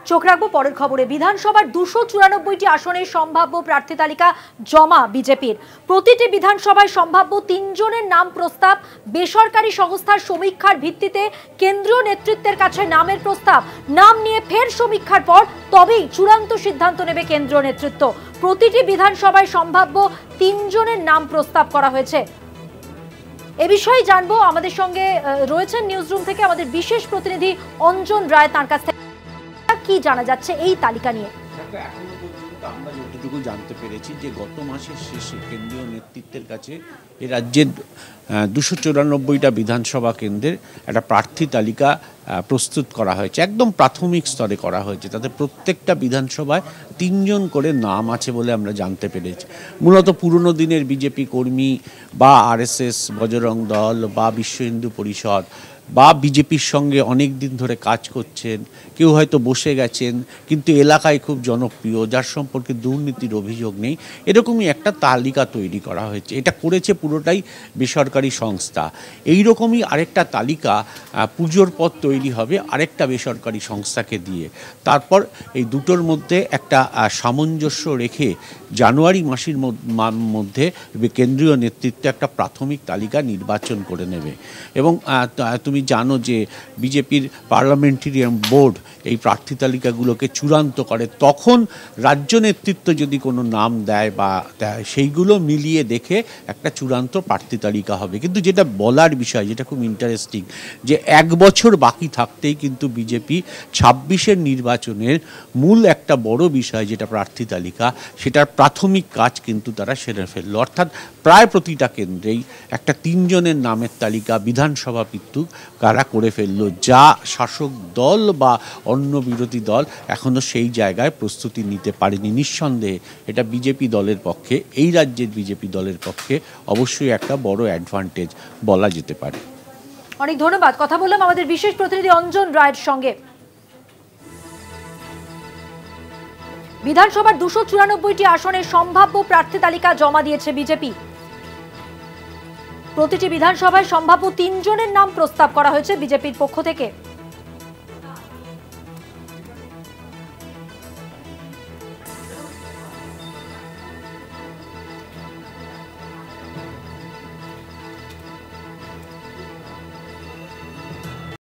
চোখ রাখবো পরের খবরে। বিধানসভার 294টি আসনের সম্ভাব্য প্রার্থী তালিকা জমা বিজেপির। প্রতিটি বিধানসভায় সম্ভাব্য 3 জনের নাম প্রস্তাব। বেসরকারি সংস্থার সমীক্ষার ভিত্তিতে কেন্দ্রীয় নেতৃত্বের কাছে নামের প্রস্তাব। নাম নিয়ে ফের সমীক্ষার পর তবেই চূড়ান্ত সিদ্ধান্ত নেবে কেন্দ্রীয় নেতৃত্ব। প্রতিটি বিধানসভায় সম্ভাব্য 3 জনের নাম প্রস্তাব করা হয়েছে। এ বিষয়ে জানবো, আমাদের সঙ্গে রয়েছেন নিউজরুম থেকে আমাদের বিশেষ প্রতিনিধি অঞ্জন রায়। তার কাছ থেকে কি জানা যাচ্ছে এই তালিকা নিয়ে? এখনো পর্যন্ত আমরা যতটুকু জানতে পেরেছি যে গত মাসের শেষে কেন্দ্রীয় নেতৃত্বের কাছে এ রাজ্যের 294টা বিধানসভা কেন্দ্রের একটা প্রার্থী তালিকা প্রস্তুত করা হয়েছে। একদম প্রাথমিক স্তরে করা হয়েছে। তাতে প্রত্যেকটা বিধানসভায় 3 জন করে নাম আছে বলে আমরা জানতে পেরেছি। মূলত পুরনো দিনের বিজেপি কর্মী বা আরএসএস, বজরং দল বা বিশ্ব হিন্দু পরিষদ বা বিজেপির সঙ্গে অনেক দিন ধরে কাজ করছেন, কেউ হয়তো বসে গেছেন কিন্তু এলাকায় খুব জনপ্রিয়, যার সম্পর্কে দুর্নীতির অভিযোগ নেই, এরকমই একটা তালিকা তৈরি করা হয়েছে। এটা করেছে পুরোটাই বেসরকারি সংস্থা। এই রকমই আরেকটা তালিকা পুজোর পর তৈরি হবে আরেকটা বেসরকারি সংস্থাকে দিয়ে। তারপর এই দুটোর মধ্যে একটা সামঞ্জস্য রেখে জানুয়ারি মাসের মধ্যে কেন্দ্রীয় নেতৃত্ব একটা প্রাথমিক তালিকা নির্বাচন করে নেবে। এবং তুমি জানো যে বিজেপির পার্লামেন্টারিয়ান বোর্ড এই প্রার্থী তালিকাগুলোকে চূড়ান্ত করে। তখন রাজ্য নেতৃত্ব যদি কোনো নাম দেয় বা সেইগুলো মিলিয়ে দেখে একটা চূড়ান্ত প্রার্থী তালিকা হবে। কিন্তু যেটা বলার বিষয়, যেটা খুব ইন্টারেস্টিং, যে 1 বছর বাকি থাকতেই কিন্তু বিজেপি 26-এর নির্বাচনের মূল একটা বড় বিষয় যেটা প্রার্থী তালিকা, সেটার প্রাথমিক কাজ কিন্তু তারা সেরে ফেললো। অর্থাৎ প্রায় প্রতিটা কেন্দ্রেই একটা 3 জনের নামের তালিকা বিধানসভা ভিত্তিক কারা করে ফেললো, যা শাসক দল বা অন্য বিরোধী দল এখনও সেই জায়গায় প্রস্তুতি নিতে পারেনি। নিঃসন্দেহে এটা বিজেপি দলের পক্ষে, এই রাজ্যের বিজেপি দলের পক্ষে অবশ্যই একটা বড় অ্যাডভান্টেজ বলা যেতে পারে। অনেক ধন্যবাদ। কথা বললাম আমাদের বিশেষ প্রতিনিধি অঞ্জন রায়ের সঙ্গে। বিধানসভার 294টি আসনের সম্ভাব্য প্রার্থী তালিকা জমা দিয়েছে বিজেপি। প্রতিটি বিধানসভায় সম্ভাব্য 3 জনের নাম প্রস্তাব করা হয়েছে বিজেপির পক্ষ থেকে।